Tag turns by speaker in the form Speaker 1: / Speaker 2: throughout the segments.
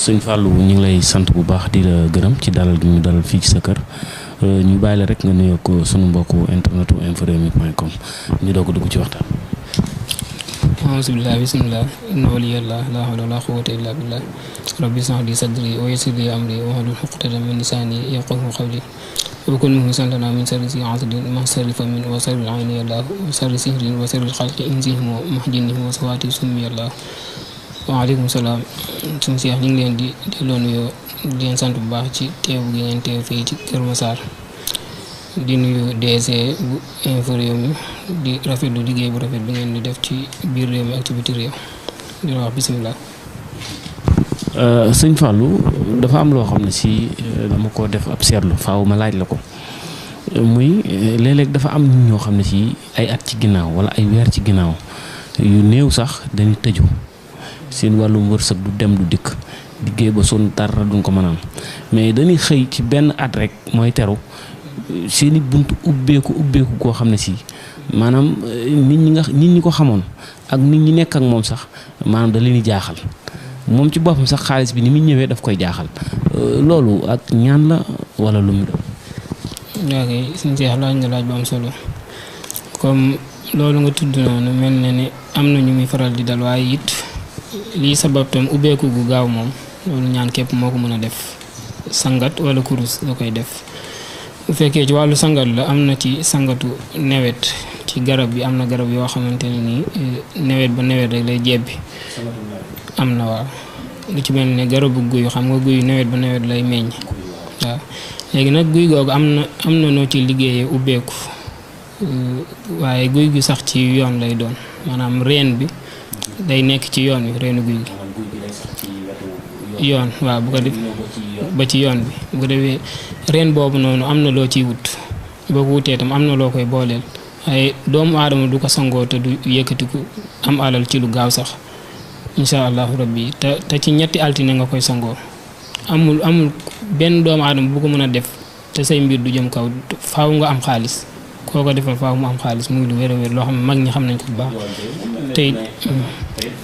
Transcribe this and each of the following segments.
Speaker 1: sëñ Fallou ñu ngi lay sant bu baax di la gërëm ci dalal gi ñu dalal fii ci sa kër ñu bàyyi la rek nga nuyoo ko sunu mbokku internetu inforémi.com ñu doog a dugg ci waxtaan.
Speaker 2: alhamdulilah bisimilah inna waliyallah la hawla wala quwwata illa billah rabbi shrah li sadri wa yassir li amri wahlul uqdatan min lisani yafqahu qawli wa kun muhsan lana min sharri hasidin ma sharri famin wa sharri ayni allah wa sharri sihrin wa sharri khalqi insihim wa mahjinihim wa sawati summi allah. waaleykum salaam suñu Cheikh ñu ngi leen di delloo nuyoo di leen sant bu baax ci teew gi ngeen teew fii ci Kër Massar di nuyu DG bu Infos Rewmi di rafetlu liggéey bu rafet bi ngeen di def ci biir réew mi ak ci biti réew di la wax bisimilah.
Speaker 1: sëñ Fallou dafa am loo xam ne si dama ko def ab seetlu faaw ma laaj la ko muy léeg-léeg dafa am ñoo xam ne si ay at ci ginnaaw wala ay weer ci ginnaaw yu néew sax dañuy tëju. seen wàllum wërsëg du dem du dikk liggéey ba sonn dara duñ ko mënaan mais dañuy xëy ci benn at rek mooy teru seeni bunt ubbeeku koo xam ne si maanaam nit ñi ko xamoon ak nit ñi nekk ak moom sax maanaam da leen di jaaxal moom ci boppam sax xaalis bi ni muy ñëwee daf koy jaaxal loolu ak ñaan la wala lu mu doon.
Speaker 2: ok suñu Cheikh laaj nga laaj bu am solo comme loolu nga tudd noonu mel na ne am na ñu muy faral di dal waaye it. lii sabab tam ubbeeku gu gaaw moom loolu ñaan képp moo ko mën a def sangat wala kurus da koy def bu fekkee ci wàllu sangat la am na ci sangatu nawet ci garab bi am na garab yoo xamante ne nii nawet ba nawet rek lay jebbi am na waaw lu ci mel ne garabu guy xam nga guy nawet ba nawet lay meññ waaw léegi nag guy googu am na noo ci liggéeyee ubbeeku waaye guy gi sax ci yoon lay doon maanaam reen bi day nekk ci yoon wi reenu guy gi yoon waaw bu ko def ba ci yoon bi bu ko defee reen boobu noonu am na loo ciy wut boo ko wutee tam am na loo koy booleel waaye doomu aadama du ko sangoo te du yëkkatiku am alal ci lu gaaw sax insha allahu rabbi te ci ñetti altine nga koy sangoo amul benn doomu aadama bu ko mën a def te say mbir du jëm kaw faaw nga am xaalis koo ko defal faaw mu am xaalis muy lu wér a wér loo xam ne mag ñi xam nañ ko bu baax te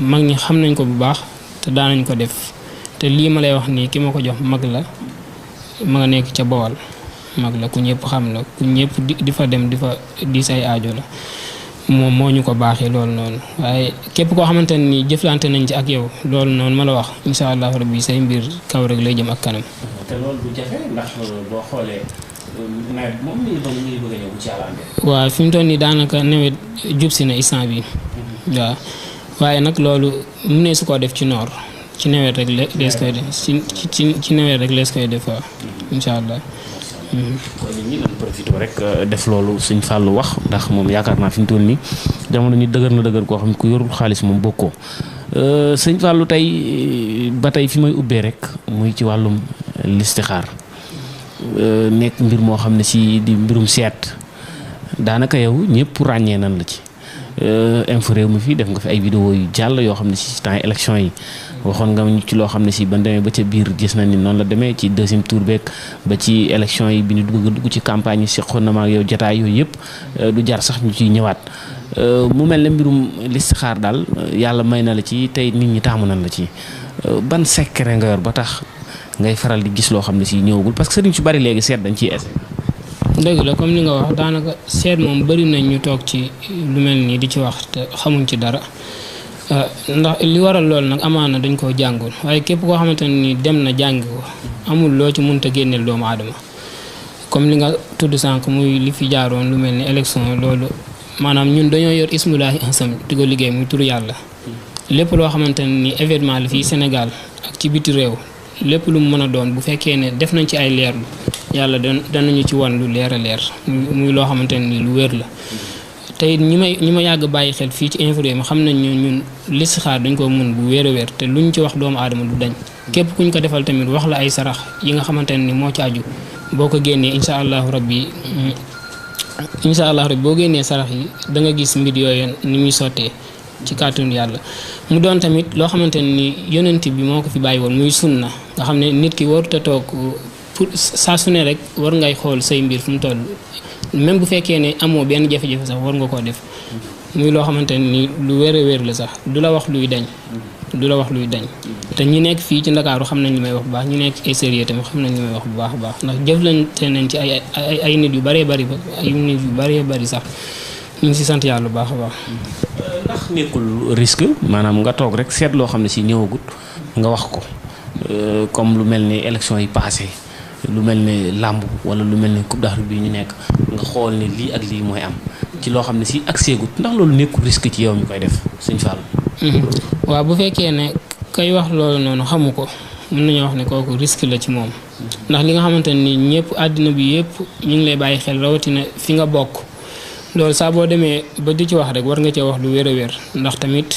Speaker 2: mag ñi xam nañ ko bu baax te daanañ ko def te lii ma lay wax nii ki ma ko jox mag la ma nga nekk ca Bawol mag la ku ñëpp xam la ku ñëpp di fa dem di fa di say aajo la moom moo ñu ko baaxee loolu noonu waaye képp koo xamante ne nii jëflante nañ ci ak yow loolu noonu ma la wax insha allahu rabbi say mbir kaw rek lay jëm ak kanam.
Speaker 1: te loolu du jafe ndax boo xoolee nawet moom mi ngi bëgg a ñëw ci àllande.
Speaker 2: waaw fi mu toll nii daanaka nawet jub si na instant bi waaw waaye nag loolu mu ne su ko def ci noor ci nawet rek lees koy def ci nawet rek lees koy def waaw insha allah.
Speaker 1: kon nit ñi dañ profité rek def loolu sëñ Fallou wax ndax moom yaakaar naa fi mu toll nii jamono ñi dëgër na dëgër koo xam ne ku yorul xaalis moom bokkoo sëñ Fallou tey ba tey fi may ubbee rek muy ci wàllum listixaar nekk mbir moo xam ne si di mbirum seet daanaka yow ñëpp ràññee nan la ci Infos Rewmi fii def nga fi ay vidéo yu jàll yoo xam ne si temps élection yi waxoon nga ñu ci loo xam ne si ban demee ba ca biir gis nañ ni noonu la demee ci deuxième tour beeg ba ci élection yi bi ñu dugg ci campagne yi seqoon na ma ak yow jotaay yooyu yëpp du jar sax ñu ciy ñëwaat mu mel ne mbirum listixaar daal yàlla may na la ci tey nit ñi taamu nañ la ci ban secret nga yor ba tax ngay faral di gis loo xam ne si ñëwagul parce que sëriñ su bari léegi seet dañ ciy essayé.
Speaker 2: dëgg la comme ni nga wax daanaka seet moom bari nañ ñu toog ci lu mel nii di ci wax te xamuñ ci dara ndax li waral loolu nag amaana dañ koo jàngul waaye képp koo xamante ne nii dem na jàngi ko amul loo ci mënta génneel doomu aadama comme li nga tudd sànq muy li fi jaaroon lu mel ni élection loolu maanaam ñun dañoo yor ismulaahi ansam di ko liggéey muy turu yàlla lépp loo xamante ne nii événement la fii Sénégal ak ci biti réew lépp lu mu mën a doon bu fekkee ne def nañ ci ay leerlu yàlla danañu ci wan lu leer a leer muy loo xamante ne nii lu wér la te it ñi ma yàgg bàyyi xel fii ci Infos Rewmi xam nañ ñun listixaar dañ ko mën bu wér a wér te luñ ci wax doomu aadama du dañ képp kuñ ko defal tamit wax la ay sarax yi nga xamante ne ni moo ci aju boo ko génnee incha allahu rabbi boo génnee sarax yi da nga gis mbir yooyu ni muy sottee ci kàttanu yàlla mu doon tamit loo xamante ne ni yonent bi moo ko fi bàyyi woon muy sunna nga xam ne nit ki warut a toog pour saa su ne rek war ngay xool say mbir fu mu toll même bu fekkee ne amoo benn jafe-jafe sax war nga koo def muy loo xamante ne ni lu wér a wér la sax du la wax luy dañ du la wax luy dañ te ñi nekk fii ci Ndakaaru xam nañ li may wax bu baax ñi nekk extérieur tamit xam nañ li may wax bu baax a baax ndax jëflante nañ ci ay nit yu bëree bëri ay nit yu bëree bëri sax ñu ngi si sant yàlla bu baax a baax.
Speaker 1: ndax nekkul risque maanaam nga toog rek seet loo xam ne si ñëwagut nga wax ko comme lu mel ni élection yi passé lu mel ni làmb wala lu mel ni coupe d'Afrique bi ñu nekk nga xool ne lii ak lii mooy am ci loo xam ne si ak seegut ndax loolu nekkul risque ci yow ñu koy def sëñ Fall.
Speaker 2: waaw bu fekkee ne kay wax loolu noonu xamu ko mën nañoo wax ne kooku risque la ci moom ndax li nga xamante ni ñëpp àddina bi yëpp ñu ngi lay bàyyi xel rawatina fi nga bokk loolu saa boo demee ba di ci wax rek war nga cee wax lu wér a wér ndax tamit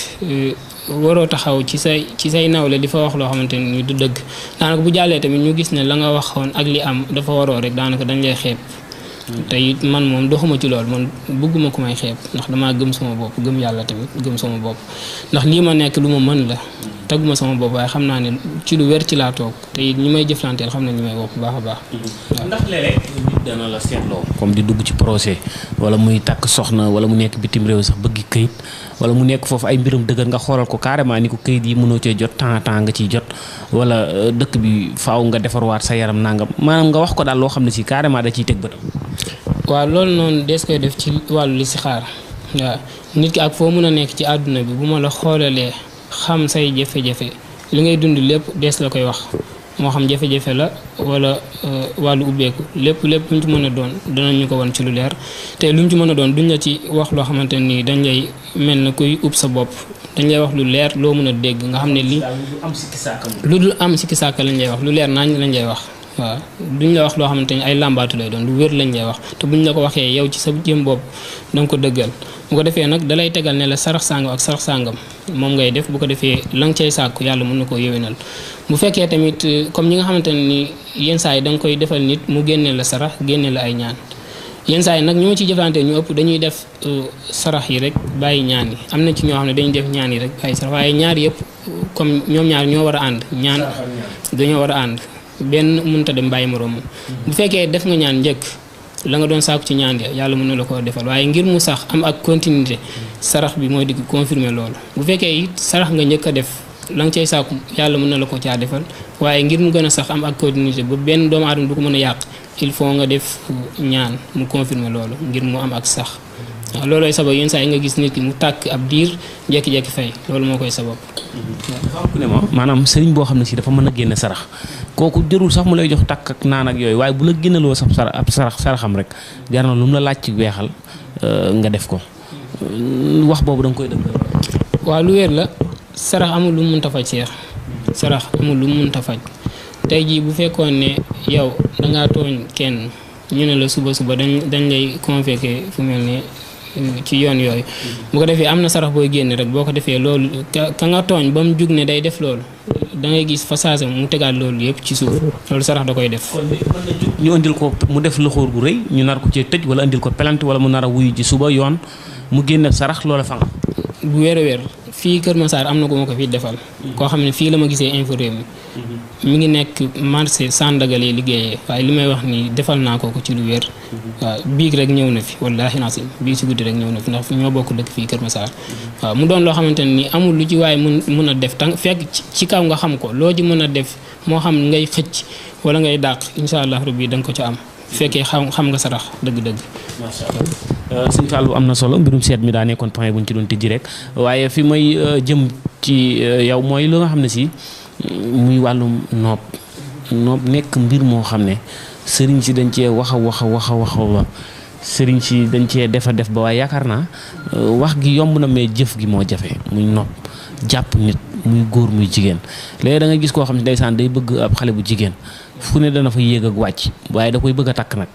Speaker 2: waroo taxaw ci say nawle di fa wax loo xamante ni du dëgg daanaka bu jàllee tamit ñu gis ne la nga waxoon ak li am dafa waroo rek daanaka dañ lay xeeb. te it man moom doxuma ci loolu man bëgguma ku may xeeb ndax damaa gëm sama bopp gëm yàlla tamit gëm sama bopp ndax lii ma nekk lu ma mën la taguma sama bopp waaye xam naa ne ci lu wér ci laa toog te it ñi may jëflanteel xam nañ ñi may bopp bu baax a baax.
Speaker 1: ndax léeg-léeg nit dana la seetloo comme di dugg ci projet wala muy takk soxna wala mu nekk bitim réew sax bëgg këyit wala mu nekk foofu ay mbirum dëgër nga xoolal ko carrément ni ko këyit yi mënoo cee jot temps nga ciy jot wala dëkk bi faaw nga defarwaat sa yaram nangam maanaam nga wax ko daal loo xam ne si carrément da ciy teg bëtam.
Speaker 2: waaw loolu noonu dees koy def ci wàllu li si xaar waaw nit ki ak foo mën a nekk ci àdduna bi bu ma la xoolalee xam say jafe-jafe li ngay dund lépp dees la koy wax moo xam jafe-jafe la wala wàllu ubbeeku lépp lu mu ci mën a doon danañu ko wan ci lu leer te lu mu ci mën a doon duñ la ci wax loo xamante nii dañ lay mel na kuy ub sa bopp dañ lay wax lu leer loo mën a dégg nga xam ne lii lu dul am sikki sàkka lañ lay wax lu leer naañ lañ lay wax waaw duñ la wax loo xamante ni ay làmbaatu lay doon lu wér lañ lay wax te buñ la ko waxee yow ci sa jëm bopp danga ko dëggal bu ko defee nag dalay tegal ne la sarax sàngam ak sarax sàngam moom ngay def bu ko defee la nga cay sàkku yàlla mën na koo yéwénal bu fekkee tamit comme ñi nga xamante ne ni yenn saa yi da nga koy defal nit mu génne la sarax génne la ay ñaan yenn saa yi nag ñu ma ciy jëflante ñu ëpp dañuy def sarax yi rek bàyyi ñaan yi am na ci ñoo xam ne dañuy def ñaan yi rek bàyyi sarax waaye ñaar yëpp comme ñoom ñaar ñoo war a ànd ñaan dañoo war a ànd benn mënut a dem bàyyi moroom bu fekkee def nga ñaan njëkk la nga doon saaku ci ñaan ya yàlla mën na la koo defal waaye ngir mu sax am ak continuité sarax bi mooy di confirmer loolu bu fekkee it sarax nga njëkk a def la nga cay saaku yàlla mën na la ko caa defal waaye ngir mu gën a sax am ak continuité ba benn doomu aadama du ko mën a yàq il faut nga def ñaan mu confirmer loolu ngir mu am ak sax waaw loolooy sabab yenn saa yi nga gis nit ki mu tàkk ab diir jékki-jékki fay loolu moo koy sabab.
Speaker 1: maanaam sëriñ boo xam ne si dafa mën a génne sarax kooku jërul sax mu lay jox takk ak naan ak yooyu waaye bu la génnaloo sax ab saraxam rek jar na lu mu la laaj ci weexal nga def ko wax boobu da nga koy dëgg.
Speaker 2: waaw lu wér la sarax amul lu mu mënta faj seex sarax amul lu mu mënta faj tey jii bu fekkoon ne yow dangaa tooñ kenn ñu ne la suba dañ lay convoqué fu mel ne ci yoon yooyu bu ko defee am na sarax booy génne rek boo ko defee loolu ka nga tooñ ba mu jug ne day def loolu da ngay gis fa saasa mu tegaat loolu yëpp ci suuf loolu sarax da koy def.
Speaker 1: kon ñu andil ko mu def loxoor bu rëy ñu nar ko cee tëj wala andil ko pelante wala mu nar a wuyu ji suba yoon mu génne sarax loola fa nga.
Speaker 2: bu wér a wér fii Kër Massar am na ko ma ko fii defal. koo xam ne fii la ma gisee info réew mi ngi nekk marché Sandaga lay liggéeyee waaye li may wax ni defal naa ko ci lu wér. waaw biig rek ñëw na fi wallaahi nasim bii si guddi rek ñëw na fi ndax ñoo bokk dëkk fii Kër Massar. waaw mu doon loo xamante ne ni amul lu ci waaye mën a def tàng fekk ci kaw nga xam ko loo ci mën a def moo xam ngay xëcc wala ngay dàq incha allah rabbi da nga ko ca am. fekkee xam nga sarax dëgg-dëgg.
Speaker 1: macha allah sëñ Fallou am na solo mbirum seet mi daa nekkoon point bu ñu ci doon tijji rek waaye fi may jëm ci yow mooy lu nga xam ne si muy wàllum noob nekk mbir moo xam ne sëriñ si dañ cee wax a sëriñ si dañ cee def ba waaye yaakaar naa wax gi yomb na mais jëf gi moo jafe muy noob jàpp nit muy góor muy jigéen léegi da nga gis koo xam ne ndeysaan day bëgg ab xale bu jigéen fu ne dana fa yéeg ak wàcc waaye da koy bëgg a takk nag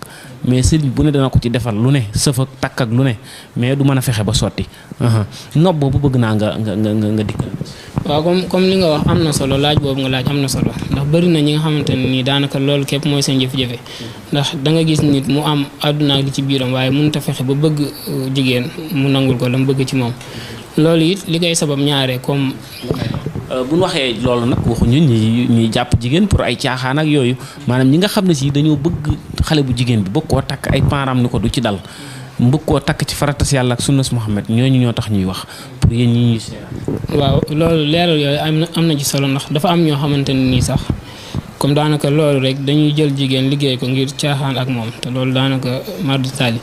Speaker 1: mais sëriñ bu ne dana ko ci defal lu ne sëf ak takk ak lu ne mais du mën a fexe ba sotti nopp boobu bëgg naa nga dikkal.
Speaker 2: waaw comme li nga wax am na solo laaj boobu nga laaj am na solo ndax bëri na ñi nga xamante ne nii daanaka loolu képp mooy seen jafe-jafe ndax da nga gis nit mu am àdduna ak li ci biiram waaye mënut a fexe ba bëgg jigéen mu nangul ko la mu bëgg ci moom loolu it li koy sabab ñaare comme.
Speaker 1: bu ñu waxee loolu nag waxuñu ñuy jàpp jigéen pour ay caaxaan ak yooyu maanaam ñi nga xam ne si dañoo bëgg xale bu jigéen bi bëgg koo takk ay parents ni ko du ci dal bëgg koo takk ci faratas yàlla ak sunnas Muhammad ñooñu ñoo tax ñuy wax pour yéen ñi ñuy seetaan.
Speaker 2: waaw loolu leeral yooyu am na ci solo ndax dafa am ñoo xamante ne nii sax comme daanaka loolu rek dañuy jël jigéen liggéey ko ngir caaxaan ak moom te loolu daanaka mardi taali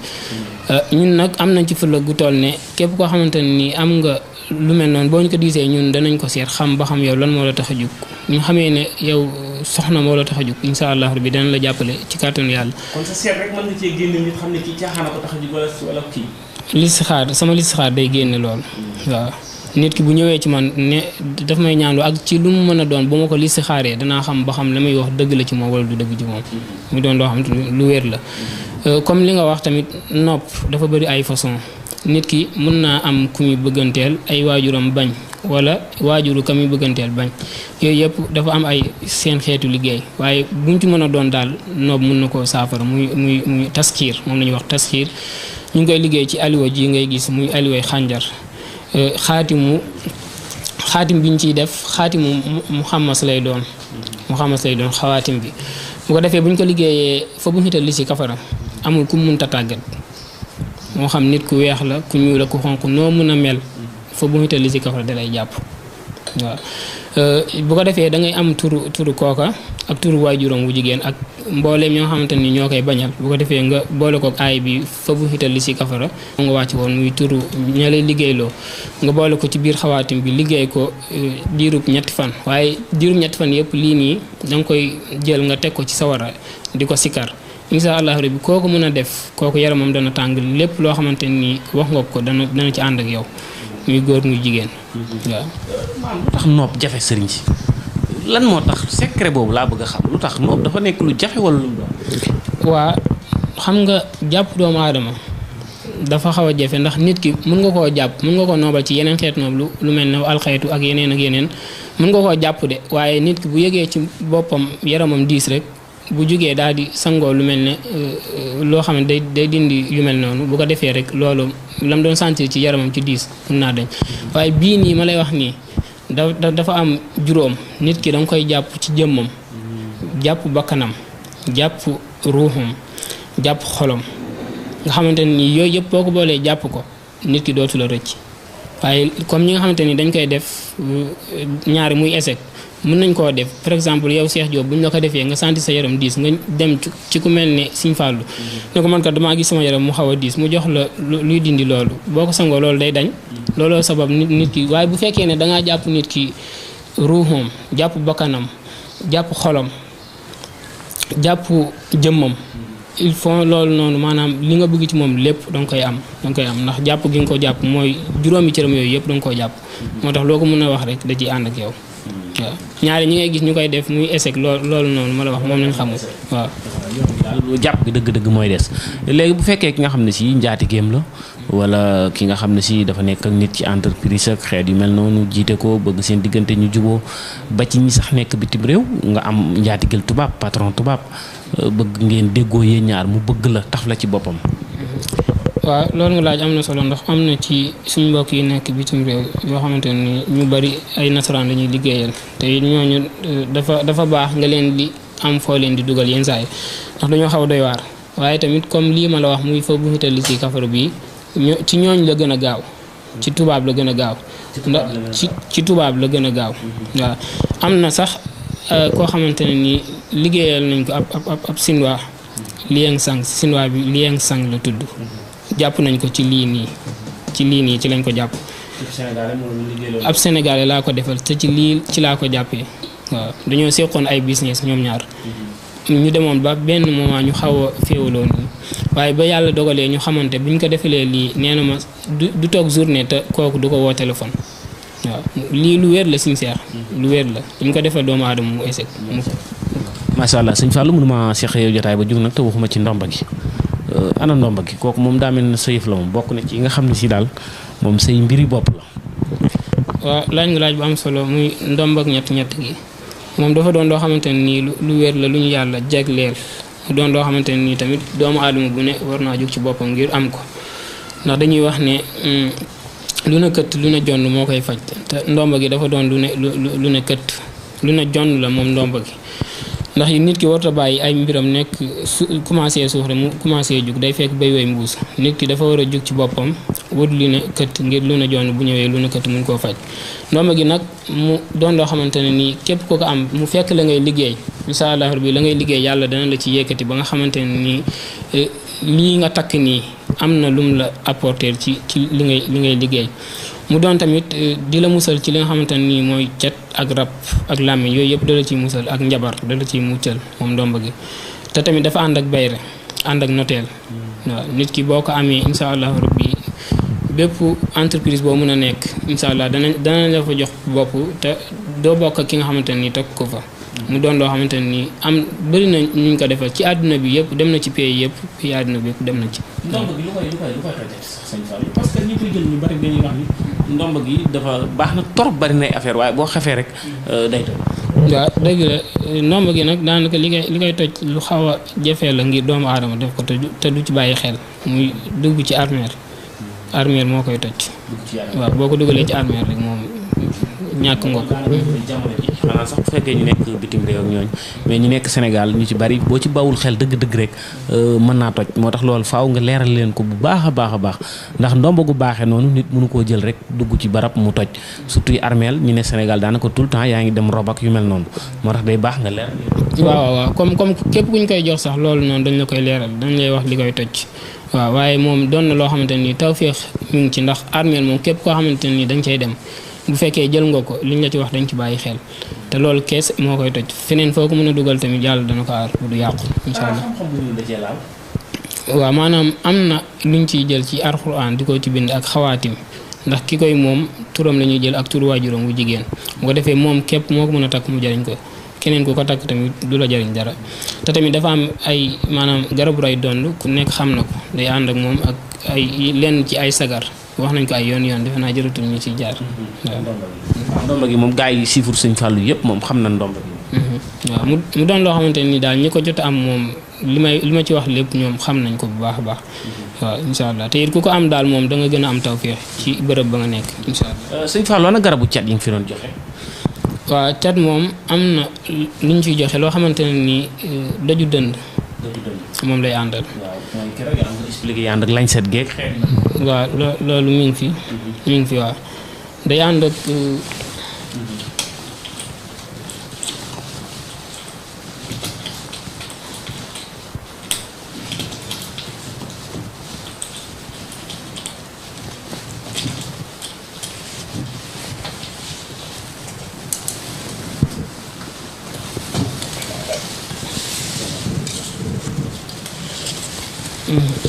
Speaker 2: ñun nag am nañ ci fële gu toll ne képp koo xamante ne nii am nga lu mel noonu boo ñu ko diisee ñun danañ ko seet xam ba xam yow lan moo la tax a jug ñu xamee ne yow soxna moo la tax a jug incha allah rabbi danañ la jàppale ci kàttanu yàlla.
Speaker 1: kon sa seet rek mën nga cee génne nit xam ne kii caaxaan ko tax a jug wala kii.
Speaker 2: listixaar sama listixaar day génne loolu waaw. nit ki bu ñëwee ci man ne daf may ñaanlu ak ci lu mu mën a doon bu ma ko listixaaree danaa xam ba xam la may wax dëgg la ci moom wala du dëgg ci moom mu doon loo xam lu wér la comme li nga wax tamit nopp dafa bëri ay façon nit ki mën naa am ku muy bëgganteel ay waajuram bañ wala waajuru ka muy bëgganteel bañ yooyu yëpp dafa am ay seen xeetu liggéey waaye buñ ci mën a doon daal nopp mën na koo saafara muy taskiir moom la ñuy wax taskiir ñu ngi koy liggéey ci aliwa ji ngay gis muy aliway xànjar xaatim bi ñu ciy def xaatimu muxammas lay doon xawaatim bi bu ko defee bu ñu ko liggéeyee fa bu ñu xital li si kafara amul ku munta tàggat moo xam nit ku weex la ku ñuul la ku xonq noo mën a mel fa bu ñu xital li si kafara da lay jàpp waaw bu ko defee da ngay am turu kooka ak turu waajuram wu jigéen ak mbooleem ñoo xamante ni ñoo koy bañal bu ko defee nga boole ko aay bi fa bu xital li si kafara nga wàcc woon muy turu ña lay liggéeyloo nga boole ko ci biir xawaatim bi liggéey ko diirub ñetti fan waaye diirub ñetti fan yëpp lii nii da nga koy jël nga teg ko ci sawara di ko sikar insha allah rabbi kooku mën a def kooku yaramam dana tàng lépp loo xamante ni wax nga ko dana ci ànd ak yow muy góor muy jigéen waaw.
Speaker 1: maanaam lu tax nopp jafe sëriñ si lan moo tax secret boobu laa bëgg a xam lu tax nopp dafa nekk lu jafe wala lu doon.
Speaker 2: waa xam nga jàpp doomu aadama dafa xaw a jafe ndax nit ki mën nga koo jàpp mën nga koo noobal ci yeneen xeet noob lu mel ne alxaytu ak yeneen mën nga koo jàpp de waaye nit ki bu yëgee ci boppam yaramam diis rek bu jugee daal di sangoo lu mel ne loo xam ne day dindi yu mel noonu bu ko defee rek loolu lam doon sentir ci yaramam ci diis mën naa dañ waaye bii nii ma lay wax nii dafa am juróom nit ki danga koy jàpp ci jëmmam jàpp bakkanam jàpp ruuxum jàpp xolom nga xamante ni yooyu yëpp boo ko boolee jàpp ko nit ki dootu la rëcc waaye comme ñi nga xamante ni dañ koy def ñaari muy échec mën nañ koo def par exemple yow Cheikh Diop bu ñu la ko defee nga sentir sa yaram diis nga dem ci ku mel ne Serigne Fallou ne ko man kat damaa gis sama yaram mu xaw a diis mu jox la luy dindi loolu boo ko sangoo loolu day dañ looloo sabab nit ki waaye bu fekkee ne dangaa jàpp nit ki ruuxam jàpp bakkanam jàpp xolam jàpp jëmmam il faut loolu noonu maanaam li nga bëgg ci moom lépp danga koy am ndax jàpp gi nga ko jàpp mooy juróomi cëram yooyu yëpp danga koo jàpp moo tax loo ko mën a wax rek da ciy ànd ak yow waaw ñaari ñi ngay gis ñu koy def muy échec loolu noonu ma la wax moom lañ xamul waaw.
Speaker 1: daal jàpp gi dëgg-dëgg mooy des léegi bu fekkee ki nga xam ne si njaatigéem la wala ki nga xam ne si dafa nekk ak nit ci entreprise ak xeet yu mel noonu jiite ko bëgg seen diggante ñu juboo ba ci ñi sax nekk bitim réew nga am njaatigeel tubaab patron tubaab bëgg ngeen déggoo yéen ñaar mu bëgg la taf la ci boppam.
Speaker 2: waaw loolu nga laaj am na solo ndax am na ci suñu mbokk yi nekk bitim réew yoo xamante ni ñu bari ay nasaraan lañuy liggéeyal te ñooñu dafa baax nga leen di am foo leen di dugal yenn saa yi ndax dañoo xaw a doy waar waaye tamit comme lii ma la wax muy fa bu xital li ci kafara bi ci ñooñ la gën a gaaw ci tubaab la gën a gaaw ndax ci tubaab la gën a gaaw waaw am na sax koo xamante ne nii liggéeyal nañ ko ab sinwaa lieng sang sinwaa bi lieng sang la tudd jàpp nañ ko ci lii nii ci lañ ko jàpp ab sénégalais laa ko defal te ci laa ko jàppee waaw dañoo seqoon ay business ñoom ñaar ñu demoon ba benn moment ñu xaw a féewaloo nii waaye ba yàlla dogalee ñu xamante bi ñu ko defalee lii nee na ma du toog journée te kooku du ko woo téléphone waaw lii lu wér la sincère lu wér la dañ ko defal doomu aadama mu échec
Speaker 1: macha allah sëñ Fallou mënuma seq yow jotaay ba jug nag te waxuma ci ndomba gi ana ndomba gi kooku moom daa mel ne sa yëf la moom bokk na ci yi nga xam ne si daal moom say mbiri bopp la.
Speaker 2: waaw laaj nga laaj bu am solo muy ndomb ak ñett gi moom dafa doon loo xamante ne nii lu wér la lu ñu yàlla jagleel mu doon loo xamante ne nii tamit doomu aadama bu ne war naa jóg ci boppam ngir am ko ndax dañuy wax ne lu ne këtt lu ne jonn moo koy faj te ndomba gi dafa doon lu ne këtt lu ne jonn la moom ndomba gi ndax nit ki warta bàyyi ay mbiram nekk commencé suux rek mu commencé jug day fekk bay woy mbuus nit ki dafa war a jug ci boppam wut lu ne kët ngir lu ne joon bu ñëwee lu ne kët mun koo faj. ndomba gi nag mu doon loo xamante ne nii képp ko ko am mu fekk la ngay liggéey incha allah rabbi la ngay liggéey yàlla dana la ci yëkkati ba nga xamante ne nii lii nga takk nii am na lum la apporter ci li ngay liggéey. mu doon tamit di la musal ci li nga xamante ne nii mooy cet ak rab ak làmmiñ yooyu yëpp dala ciy musal ak njabar dala ciy muccal moom ndomba gi. te tamit dafa ànd ak bayre ànd ak noteel waaw nit ki boo ko amee incha allah rabbi bépp entreprise boo mën a nekk incha allah dana la fa jox bopp te doo bokk ak ki nga xamante ne nii teg ko fa. mu doon loo xamante ne nii am bëri na ñu ko defal ci àdduna bi yëpp dem na ci pays yëpp pays àdduna bi yëpp dem na ci.
Speaker 1: ndomba gi lu koy tojati sax sëñ Fall parce que ñi koy jël ñu bari dañuy wax ni ndomba gi dafa baax na trop bari nay affaire waaye boo xefee rek day toj.
Speaker 2: waaw dëgg la ndomba gi nag daanaka li koy toj lu xaw a jafee la ngir doomu aadama def ko te du ci bàyyi xel muy dugg ci armeel moo koy toj. waaw boo ko dugalee ci armeel rek moom ñàkk nga ko.
Speaker 1: xanaa sax bu fekkee ñu nekk bitim réew ak ñooñ mais ñu nekk Sénégal ñu ci bari boo ci bawul xel dëgg-dëgg rek mën naa toj moo tax loolu faaw nga leeral leen ko bu baax a baax ndax ndomba gu baaxee noonu nit mënu koo jël rek dugg ci barab mu toj surtout yi armeel ñu ne Sénégal daanaka tout le temps yaa ngi dem rob ak yu mel noonu moo tax day baax nga leeral.
Speaker 2: waaw comme képp ku ñu koy jox sax loolu noonu dañ la koy leeral dañ lay wax li koy toj. waaw waaye moom doon na loo xamante ni tawféex mu ngi ci ndax armeel moom képp koo xamante ni dañ cay dem bu fekkee jël nga ko liñ la ci wax dañ ci bàyyi xel te loolu kees moo koy toj feneen foo ko mën a dugal tamit yàlla dana ko aar bu du yàqu incha allah. waaw maanaam am na luñ ciy jël ci alxuraan di ko ci bind ak xawaatim ndax ki koy moom turam la ñuy jël ak turu waajuram wu jigéen bu ko defee moom képp moo ko mën a takk mu jëriñ ko keneen ku ko takk tamit du la jëriñ dara te tamit dafa am ay maanaam garabu ray dond ku nekk xam na ko day ànd ak moom ak ay lenn ci ay sagar wax nañ ko ay yoon defe naa jëratul ñu ci jaar.
Speaker 1: waaw ndomba gi moom gaa yi siifur sëñ Fallou yëpp moom xam na ndomba gi.
Speaker 2: waaw mu doon loo xamante ni daal ñi ko jot a am moom li ma ci wax lépp ñoom xam nañ ko bu baax a baax. waaw incha allah te it ku ko am daal moom da nga gën a am tawféex ci bërëb ba nga nekk incha allah.
Speaker 1: sëñ Fallou ana garabu cat yi nga fi doon joxe.
Speaker 2: waaw cat moom am na lu ñu ciy joxe loo xamante ne nii daju dënd. moom lay àndal.
Speaker 1: waaw mooy keroog yaa ngi expliqué yaa ànd ak lañ set geeg xeet.
Speaker 2: waaw loolu mi ngi fi. mi ngi fi waaw day ànd ak.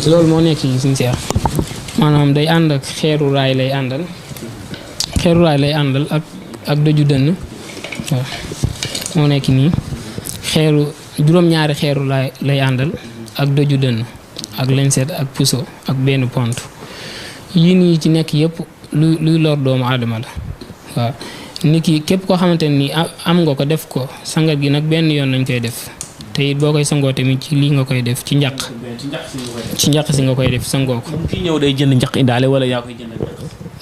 Speaker 2: loolu moo nekk ci suñu seex maanaam day ànd ak xeeru raay lay àndal ak dëju dënn waaw moo nekk nii juróom-ñaari xeeru lay àndal ak dëju dënn ak lañset ak puso ak benn pont yii nii ci nekk yëpp luy lor doomu aadama la waaw nit ki képp koo xamante ni am nga ko def ko sangat gi nag benn yoon lañ koy def te it boo koy sangoo tamit ci lii nga koy def ci njaq si nga koy def sangoo ko.
Speaker 1: kii ñëw day jënd njaq indaale wala yaa koy jënd.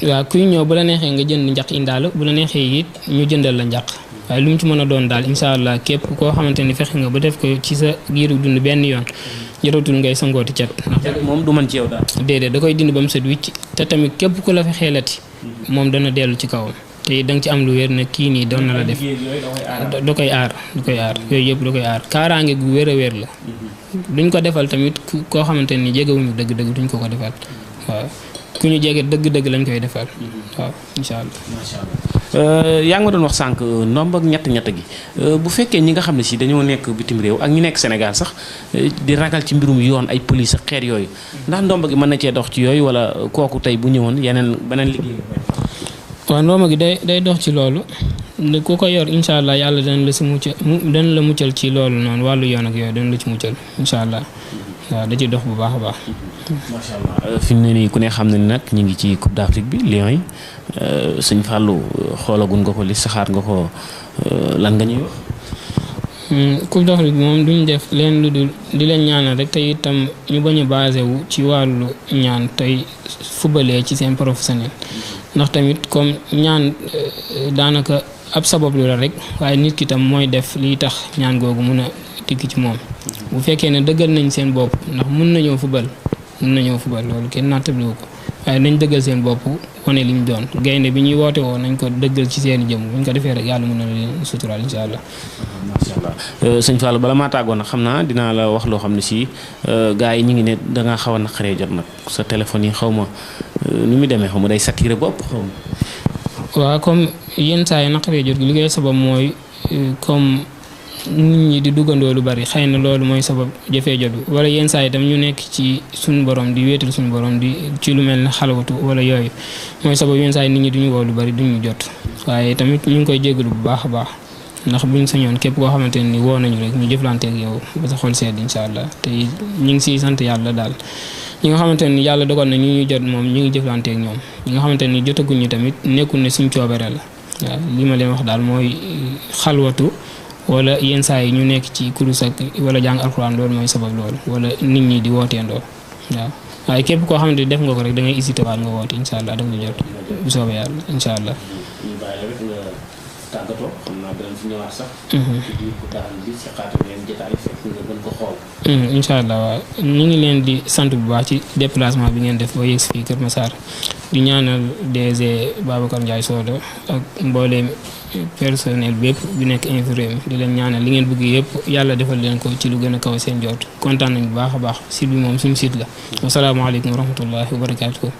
Speaker 2: waaw kuy ñëw bu la neexee nga jënd njaq indaale bu la neexee it ñu jëndal la njaq waaye lu mu ci mën a doon daal incha allah képp koo xamante ni fexe nga ba def ko ci sa giiru dund benn yoon jaratul ngay sangooti cat.
Speaker 1: moom du mën ci yow daal.
Speaker 2: déedéet da koy dindi ba mu set wicc te tamit képp ku la fa xeelati moom dana dellu ci kawam. te da nga ci am lu wér ne kii nii doon na la def da koy aar yooyu yëpp da koy aar kaaraange gu wér a wér la duñ ko defal tamit koo xamante ni jegewuñu dëgg-dëgg duñ ko defal waaw ku ñu jege dëgg-dëgg lañ koy defal waaw incha allah.
Speaker 1: yaa ngi ma doon wax sànq ndomb ak ñett gi bu fekkee ñi nga xam ne si dañoo nekk bitim réew ak ñi nekk Sénégal sax di ragal ci mbirum yoon ay police ak xeet yooyu ndax ndomb gi mën na cee dox ci yooyu wala kooku tey bu ñëwoon beneen liggéey.
Speaker 2: waaw ndomba gi day dox ci loolu ku ko yor incha allah yàlla dana la muccal ci loolu noonu wàllu yoon ak yooyu dana la ci muccal incha allah waaw da ci dox bu baax a baax.
Speaker 1: macha allah fi mu ne nii ku ne xam ne nag ñu ngi ci Coupe d'Afrique bi Lions yi sëñ Fallou xoolagun nga ko li saxaat nga ko lan nga ñuy wax.
Speaker 2: Coupe d'Afrique moom duñ def leen lu dul di leen ñaanal rek te itam ñu bañ a basé wu ci wàllu ñaan tey fubalee ci seen professionnel. ndax tamit comme ñaan daanaka ab sabab lu la rek waaye nit ki tam mooy def liy tax ñaan googu mun a tikki ci moom bu fekkee ne dëggal nañ seen bopp ndax mun nañoo fubal loolu kenn nattabliwu ko waaye nañ dëggal seen bopp wane li ñu doon gaynde bi ñuy woote woo nañ ko dëggal ci seen jëm bu ñu ko defee rek yàlla mën na leen suturaal incha allah.
Speaker 1: macha allah sëñ Fallou bala maa tàggoon nag xam naa dinaa la wax loo xam ne si gars yi ñu ngi ne da ngaa xaw a naqaree jot nag sa téléphone yi xaw ma nu mu demee xaw ma day saturé bopp xaw ma.
Speaker 2: waaw comme yenn saa yi naqaree jot li koy sabab mooy comme nit ñi di duggandoo lu bari xëy na loolu mooy sabab jafee jot bi wala yenn saa yi tam ñu nekk ci suñu borom di wéetal suñu borom di ci lu mel ne xalwatu wala yooyu mooy sabab yenn saa yi nit ñi duñu woo lu bari duñu jot waaye tamit ñu ngi koy jégalu bu baax a baax ndax buñ sañoon képp koo xamante ne ni woo nañu rek ñu jëflanteeg yow ba sa xol sedd incha allah te ñu ngi siy sant yàlla daal. ñi nga xamante ni yàlla dogal na ñu jot moom ñu ngi jëflanteeg ñoom ñi nga xamante ni jotaguñ ñu tamit nekkul ne suñ coobere la waaw li ma leen wax daal mooy xalwatu wala yenn saa yi ñu nekk ci kurus ak wala jàng alxuraan loolu mooy sabab loolu wala nit ñi di wooteendoo waaw waaye képp koo xamante ni def nga ko rek da ngay hésité waat nga woote incha allah da nga jot bu soobee yàlla incha allah.
Speaker 1: tàggatoo xam naa danañ fi ñëwaat sax. ci biir bu daal bi si xaatu leen jotaay fekk nga gën ko xool.
Speaker 2: incha allah waaw ñu ngi leen di sant bu baax ci déplacement bi ngeen def ba yegg fii Kër Massar di ñaanal DG Babacar Ndiaye Sodo ak mbooleem personnel bépp bi nekk infirmier di leen ñaanal li ngeen bëgg yëpp yàlla defal leen ko ci lu gën a kaw seen jot kontaan nañ bu baax a baax site bi moom suñu site la. wasalaamaaleykum wa rahmatullahi wa barakaatuh.